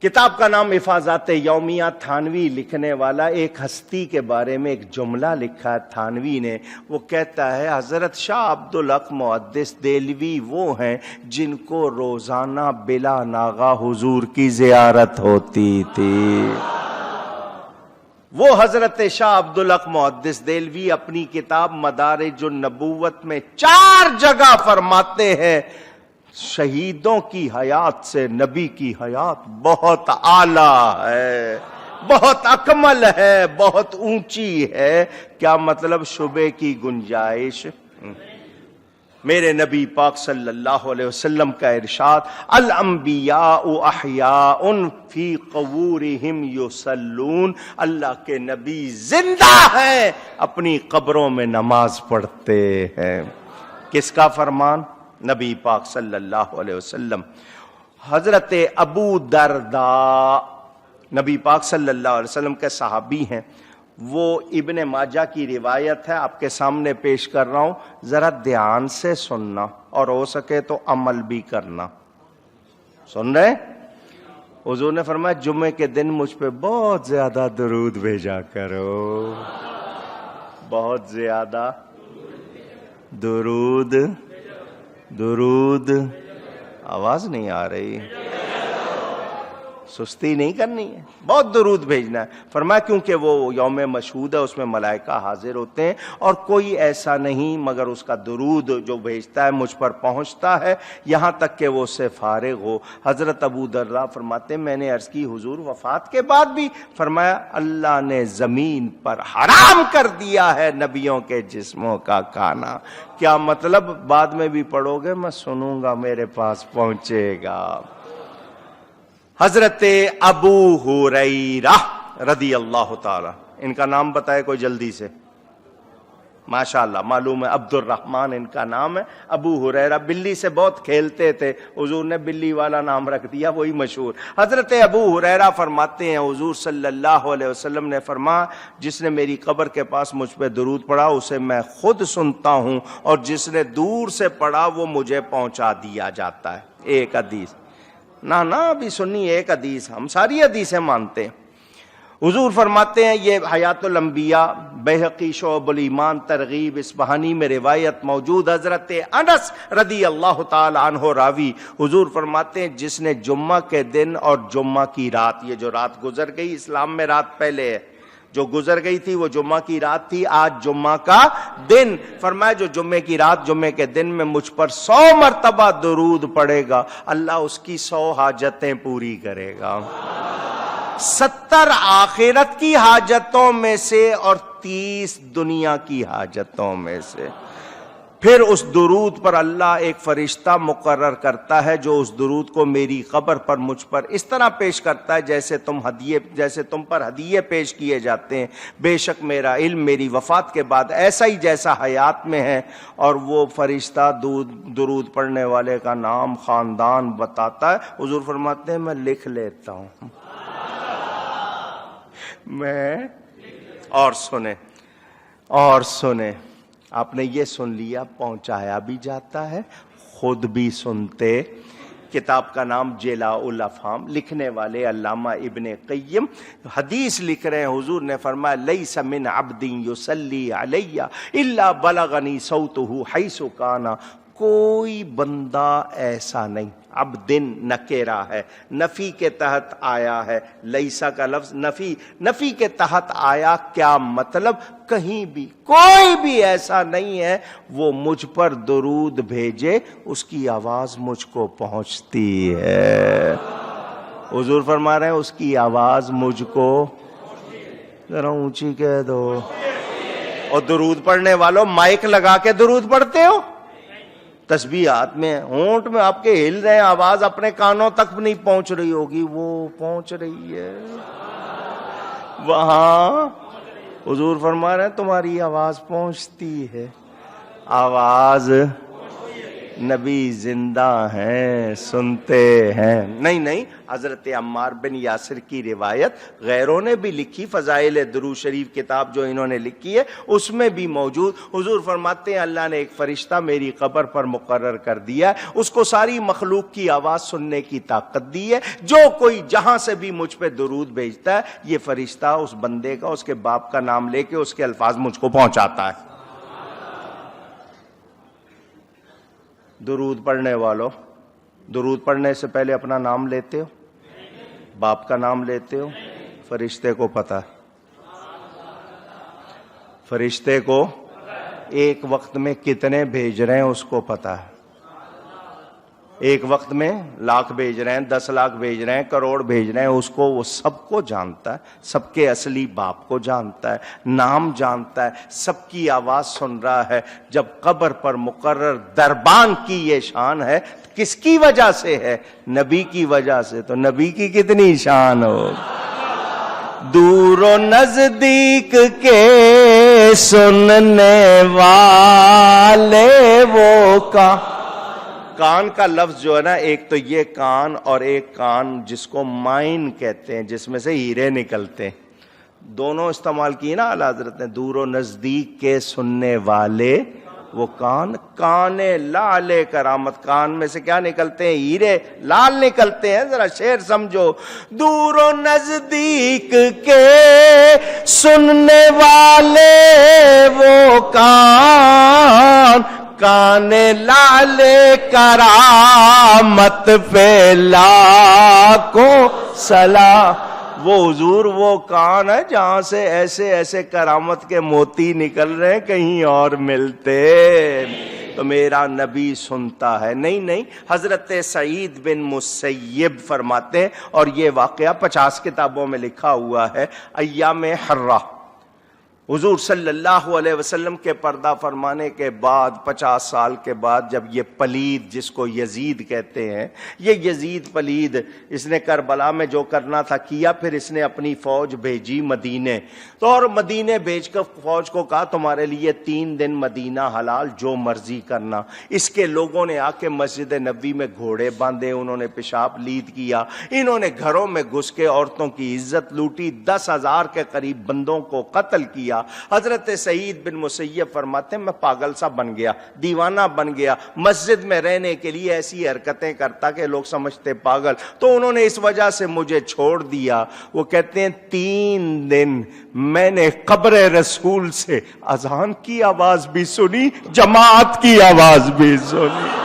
کتاب کا نام حفاظات یومیہ، تھانوی لکھنے والا ایک ہستی کے بارے میں ایک جملہ لکھا ہے تھانوی نے. وہ کہتا ہے حضرت شاہ عبدالحق محدث دہلوی وہ ہیں جن کو روزانہ بلا ناغہ حضور کی زیارت ہوتی تھی. وہ حضرت شاہ عبدالحق محدث دہلوی اپنی کتاب مدارج النبوت میں 4 جگہ فرماتے ہیں شہیدوں کی حیات سے نبی کی حیات بہت اعلیٰ ہے، بہت اکمل ہے، بہت اونچی ہے. کیا مطلب؟ شبے کی گنجائش. میرے نبی پاک صلی اللہ علیہ وسلم کا ارشاد الانبیاء احیاء فی قبورہم یصلون، اللہ کے نبی زندہ ہیں، اپنی قبروں میں نماز پڑھتے ہیں. کس کا فرمان؟ نبی پاک صلی اللہ علیہ وسلم. حضرت ابو درداء نبی پاک صلی اللہ علیہ وسلم کے صحابی ہیں. وہ ابن ماجہ کی روایت ہے، آپ کے سامنے پیش کر رہا ہوں، ذرا دھیان سے سننا اور ہو سکے تو عمل بھی کرنا. سن رہے؟ حضور نے فرمایا جمعے کے دن مجھ پہ بہت زیادہ درود بھیجا کرو، بہت زیادہ درود. درود آواز نہیں آ رہی، سستی نہیں کرنی ہے، بہت درود بھیجنا ہے. فرمایا کیونکہ وہ یوم مشہود ہے، اس میں ملائکہ حاضر ہوتے ہیں اور کوئی ایسا نہیں مگر اس کا درود جو بھیجتا ہے مجھ پر پہنچتا ہے یہاں تک کہ وہ اس سے فارغ ہو. حضرت ابو درداء فرماتے ہیں میں نے عرض کی حضور وفات کے بعد بھی؟ فرمایا اللہ نے زمین پر حرام کر دیا ہے نبیوں کے جسموں کا کھانا. کیا مطلب؟ بعد میں بھی پڑھو گے، میں سنوں گا، میرے پاس پہنچے گا. حضرت ابو ہریرہ رضی اللہ تعالی، ان کا نام بتائے کوئی جلدی سے؟ ماشاءاللہ معلوم ہے، عبد الرحمن ان کا نام ہے. ابو ہریرہ بلی سے بہت کھیلتے تھے، حضور نے بلی والا نام رکھ دیا، وہی مشہور. حضرت ابو ہریرہ فرماتے ہیں حضور صلی اللہ علیہ وسلم نے فرمایا جس نے میری قبر کے پاس مجھ پہ درود پڑھا اسے میں خود سنتا ہوں اور جس نے دور سے پڑھا وہ مجھے پہنچا دیا جاتا ہے. ایک حدیث نہ ابھی سنی ایک حدیث، ہم ساری حدیثیں مانتے ہیں. حضور فرماتے ہیں یہ حیات الانبیاء، بیہقی شعب الایمان ترغیب اصبہانی میں روایت موجود. حضرت انس رضی اللہ تعالی عنہ راوی، حضور فرماتے ہیں جس نے جمعہ کے دن اور جمعہ کی رات، یہ جو رات گزر گئی اسلام میں رات پہلے ہے، جو گزر گئی تھی وہ جمعہ کی رات تھی، آج جمعہ کا دن. فرمایا جو جمعے کی رات جمعے کے دن میں مجھ پر 100 مرتبہ درود پڑے گا اللہ اس کی 100 حاجتیں پوری کرے گا، 70 آخرت کی حاجتوں میں سے اور 30 دنیا کی حاجتوں میں سے. پھر اس درود پر اللہ ایک فرشتہ مقرر کرتا ہے جو اس درود کو میری قبر پر مجھ پر اس طرح پیش کرتا ہے جیسے تم پر ہدیے پیش کیے جاتے ہیں. بے شک میرا علم میری وفات کے بعد ایسا ہی جیسا حیات میں ہے. اور وہ فرشتہ درود پڑھنے والے کا نام خاندان بتاتا ہے. حضور فرماتے ہیں میں لکھ لیتا ہوں. میں اور سنیں آپ نے یہ سن لیا، پہنچایا بھی جاتا ہے، خود بھی سنتے. کتاب کا نام جلاء الافہام، لکھنے والے علامہ ابن قیم حدیث لکھ رہے ہیں. حضور نے فرمایا لیس من عبد یصلی علی الا بلغنی صوتہ حیث کان، کوئی بندہ ایسا نہیں. عبدن نکرہ ہے، نفی کے تحت آیا ہے. لیسا کا لفظ نفی کے تحت آیا. کیا مطلب؟ کہیں بھی کوئی بھی ایسا نہیں ہے وہ مجھ پر درود بھیجے اس کی آواز مجھ کو پہنچتی ہے. حضور فرما رہے ہیں اس کی آواز مجھ کو، ذرا اونچی کہہ دو. اور درود پڑھنے والوں مائک لگا کے درود پڑھتے ہو؟ تسبیحات میں ہونٹ میں آپ کے ہل رہے ہیں، آواز اپنے کانوں تک نہیں پہنچ رہی ہوگی، وہ پہنچ رہی ہے وہاں. حضور فرما رہے ہیں تمہاری آواز پہنچتی ہے. آواز نبی زندہ ہیں، سنتے ہیں۔ نہیں، حضرت عمار بن یاسر کی روایت غیروں نے بھی لکھی، فضائل درود شریف کتاب جو انہوں نے لکھی ہے اس میں بھی موجود۔ حضور فرماتے ہیں اللہ نے ایک فرشتہ میری قبر پر مقرر کر دیا ہے، اس کو ساری مخلوق کی آواز سننے کی طاقت دی ہے، جو کوئی جہاں سے بھی مجھ پہ درود بھیجتا ہے یہ فرشتہ اس بندے کا، اس کے باپ کا نام لے کے اس کے الفاظ مجھ کو پہنچاتا ہے۔ درود پڑھنے والوں، درود پڑھنے سے پہلے اپنا نام لیتے ہو؟ باپ کا نام لیتے ہو؟ فرشتے کو پتہ ہے، فرشتے کو ایک وقت میں کتنے بھیج رہے ہیں اس کو پتہ ہے، ایک وقت میں 1,00,000 بھیج رہے ہیں، 10,00,000 بھیج رہے ہیں، کروڑ بھیج رہے ہیں، اس کو وہ سب کو جانتا ہے، سب کے اصلی باپ کو جانتا ہے، نام جانتا ہے، سب کی آواز سن رہا ہے۔ جب قبر پر مقرر دربان کی یہ شان ہے، کس کی وجہ سے ہے؟ نبی کی وجہ سے، تو نبی کی کتنی شان ہو۔ دور و نزدیک کے سننے والے وہ کان کا لفظ جو ہے نا، ایک تو یہ کان اور ایک کان جس کو مائن کہتے ہیں، جس میں سے ہیرے نکلتے ہیں، دونوں استعمال کیے نا اعلیٰ حضرت نے۔ دور و نزدیک کے سننے والے وہ کان لعل کرامت، کان میں سے کیا نکلتے ہیں؟ ہیرے لال نکلتے ہیں۔ ذرا شعر سمجھو، دور و نزدیک کے سننے والے وہ کان لعل کرامت پہ لاکھوں سلام۔ وہ حضور وہ کان ہے جہاں سے ایسے ایسے کرامت کے موتی نکل رہے ہیں، کہیں اور ملتے تو میرا نبی سنتا ہے۔ نہیں، حضرت سعید بن مسیب فرماتے ہیں، اور یہ واقعہ 50 کتابوں میں لکھا ہوا ہے، ایام حرہ حضور صلی اللہ علیہ وسلم کے پردہ فرمانے کے بعد 50 سال کے بعد، جب یہ پلید جس کو یزید کہتے ہیں، یہ یزید پلید، اس نے کربلا میں جو کرنا تھا کیا، پھر اس نے اپنی فوج بھیجی مدینے، تو اور مدینے بھیج کر فوج کو کہا تمہارے لیے 3 دن مدینہ حلال، جو مرضی کرنا۔ اس کے لوگوں نے آ کے مسجد نبوی میں گھوڑے باندھے، انہوں نے پیشاب لید کیا، انہوں نے گھروں میں گھس کے عورتوں کی عزت لوٹی، 10,000 کے قریب بندوں کو قتل کیا۔ حضرت سعید بن مسیب فرماتے ہیں میں پاگل سا بن گیا، دیوانہ بن گیا، مسجد میں رہنے کے لیے ایسی حرکتیں کرتا کہ لوگ سمجھتے پاگل، تو انہوں نے اس وجہ سے مجھے چھوڑ دیا۔ وہ کہتے ہیں 3 دن میں نے قبر رسول سے اذان کی آواز بھی سنی، جماعت کی آواز بھی سنی۔